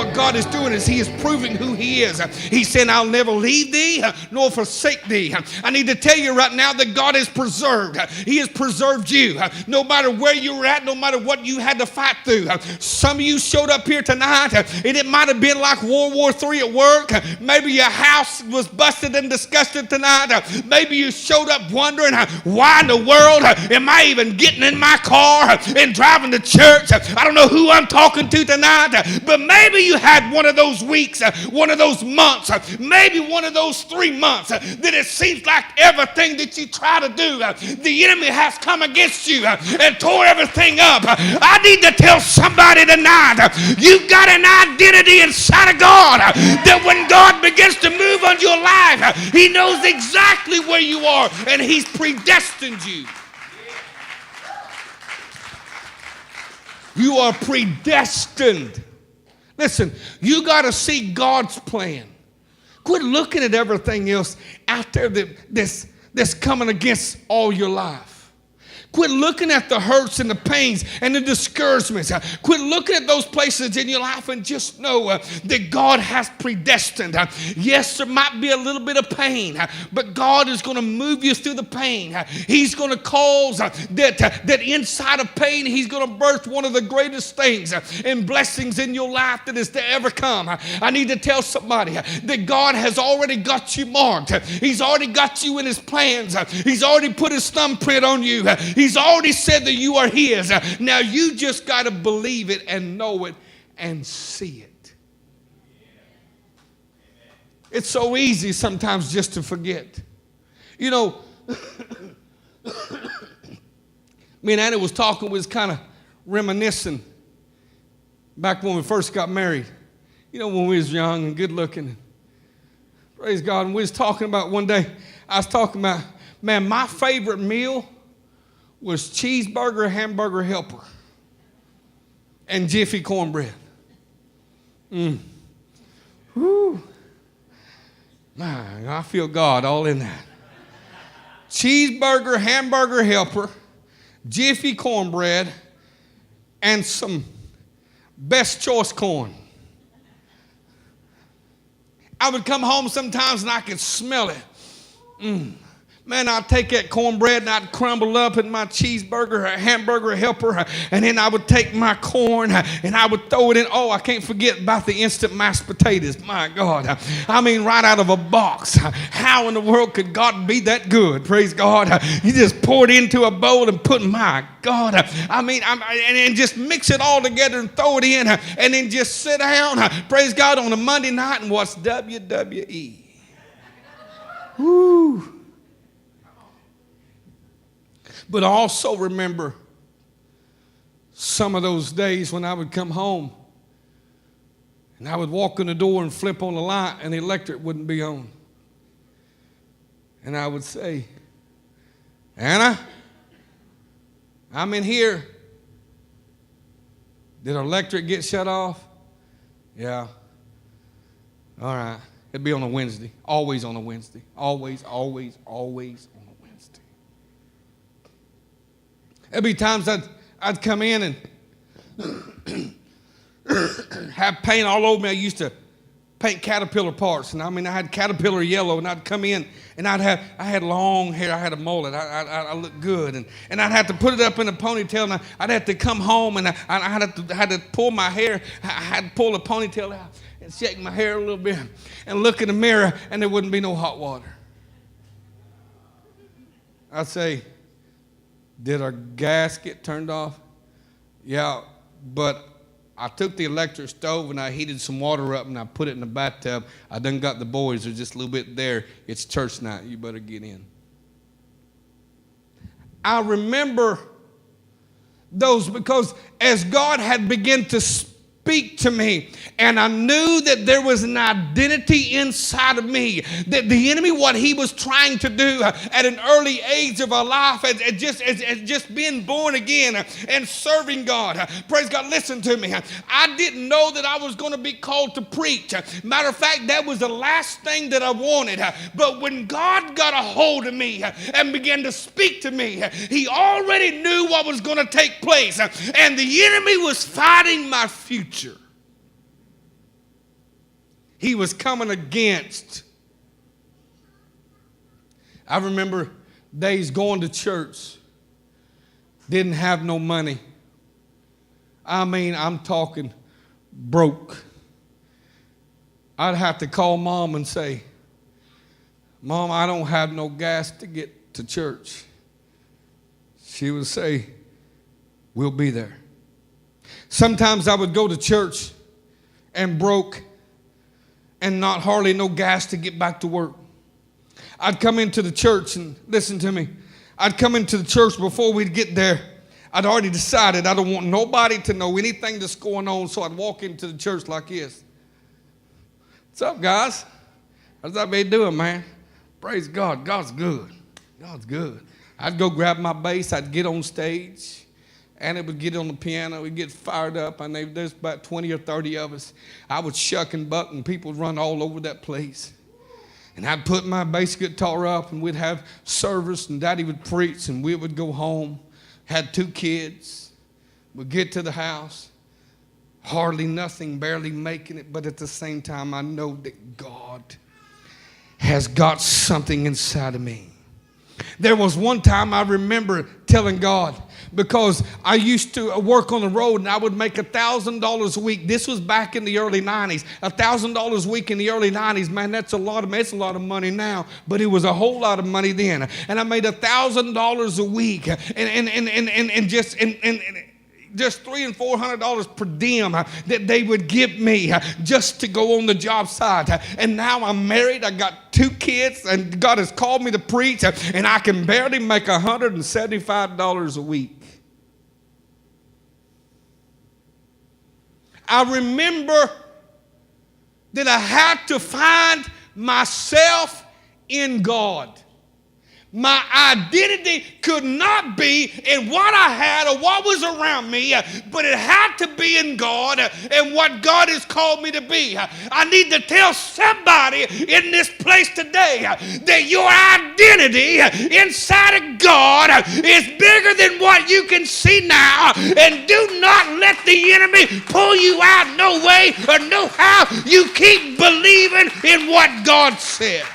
what God is doing is he is proving who he is. He's saying, I'll never leave thee nor forsake thee. I need to tell you right now that God is preserved. He has preserved you. No matter where you were at, no matter what you had to fight through. Some of you showed up here tonight and it might have been like World War III at work. Maybe your house was busted and disgusted tonight. Maybe you showed up wondering, why in the world am I even getting in my car and driving to church? I don't know who I'm talking to tonight, but maybe you had one of those weeks, one of those months, maybe one of those 3 months that it seems like everything that you try to do, the enemy has come against you and tore everything up. I need to tell somebody tonight, you've got an identity inside of God that when God begins to move on your life, he knows exactly where you are and he's predestined you. You are predestined. Listen, you got to see God's plan. Quit looking at everything else out there that's coming against all your life. Quit looking at the hurts and the pains and the discouragements. Quit looking at those places in your life and just know that God has predestined. Yes, there might be a little bit of pain, but God is going to move you through the pain. He's going to cause that inside of pain, he's going to birth one of the greatest things and blessings in your life that is to ever come. I need to tell somebody that God has already got you marked. He's already got you in his plans. He's already put his thumbprint on you. He's already said that you are his. Now you just got to believe it and know it and see it. It's so easy sometimes just to forget. You know, me and Annie was talking, we was kind of reminiscing back when we first got married. You know, when we was young and good looking. Praise God. And we was talking about one day, I was talking about, man, my favorite meal was cheeseburger, hamburger helper, and Jiffy cornbread. Whew. Man, I feel God all in that. Cheeseburger, hamburger helper, Jiffy cornbread, and some best choice corn. I would come home sometimes and I could smell it. Man, I'd take that cornbread and I'd crumble up in my cheeseburger or hamburger helper, and then I would take my corn and I would throw it in. Oh, I can't forget about the instant mashed potatoes. My God. I mean, right out of a box. How in the world could God be that good? Praise God. You just pour it into a bowl and put, my God. I mean, and just mix it all together and throw it in, and then just sit down, praise God, on a Monday night and watch WWE. Woo. But I also remember some of those days when I would come home and I would walk in the door and flip on the light and the electric wouldn't be on. And I would say, Anna, I'm in here. Did our electric get shut off? Yeah. All right. It'd be on a Wednesday. Always on a Wednesday. Always, always, always on a Wednesday. There'd be times I'd come in and have paint all over me. I used to paint caterpillar parts, and I mean I had caterpillar yellow, and I'd come in and I had long hair, I had a mullet, I looked good, and I'd have to put it up in a ponytail, and I'd have to come home and I had to pull my hair, I had to pull the ponytail out and shake my hair a little bit and look in the mirror, and there wouldn't be no hot water. I'd say, did our gas get turned off? Yeah, but I took the electric stove and I heated some water up and I put it in the bathtub. I done got the boys. There's just a little bit there. It's church night. You better get in. I remember those because as God had begun to speak to me, and I knew that there was an identity inside of me, that the enemy, what he was trying to do at an early age of our life, as just being born again and serving God. Praise God, listen to me. I didn't know that I was going to be called to preach. Matter of fact, that was the last thing that I wanted. But when God got a hold of me and began to speak to me, he already knew what was going to take place. And the enemy was fighting my future. he was coming against. I remember days going to church, didn't have no money. I mean, I'm talking broke. I'd have to call Mom and say, Mom, I don't have no gas to get to church. She would say, we'll be there. Sometimes I would go to church and broke and not hardly no gas to get back to work. I'd come into the church and listen to me. I'd come into the church before we'd get there. I'd already decided I don't want nobody to know anything that's going on, so I'd walk into the church like this. What's up, guys? How's everybody doing, man? Praise God. God's good. God's good. I'd go grab my bass. I'd get on stage. And it would get on the piano. We'd get fired up. And there's about 20 or 30 of us. I would shuck and buck, and people would run all over that place. And I'd put my bass guitar up, and we'd have service, and Daddy would preach, and we would go home. Had 2 kids. We'd get to the house. Hardly nothing, barely making it. But at the same time, I know that God has got something inside of me. There was one time I remember telling God, because I used to work on the road and I would make $1,000 a week. This was back in the early 90s. $1,000 a week in the early 90s, man, it's a lot of money now, but it was a whole lot of money then. And I made $1,000 a week and just $300 and $400 per diem that they would give me just to go on the job site. And now I'm married. I got 2 kids, and God has called me to preach, and I can barely make $175 a week. I remember that I had to find myself in God. My identity could not be in what I had or what was around me, but it had to be in God and what God has called me to be. I need to tell somebody in this place today that your identity inside of God is bigger than what you can see now, and do not let the enemy pull you out no way or no how. You keep believing in what God said.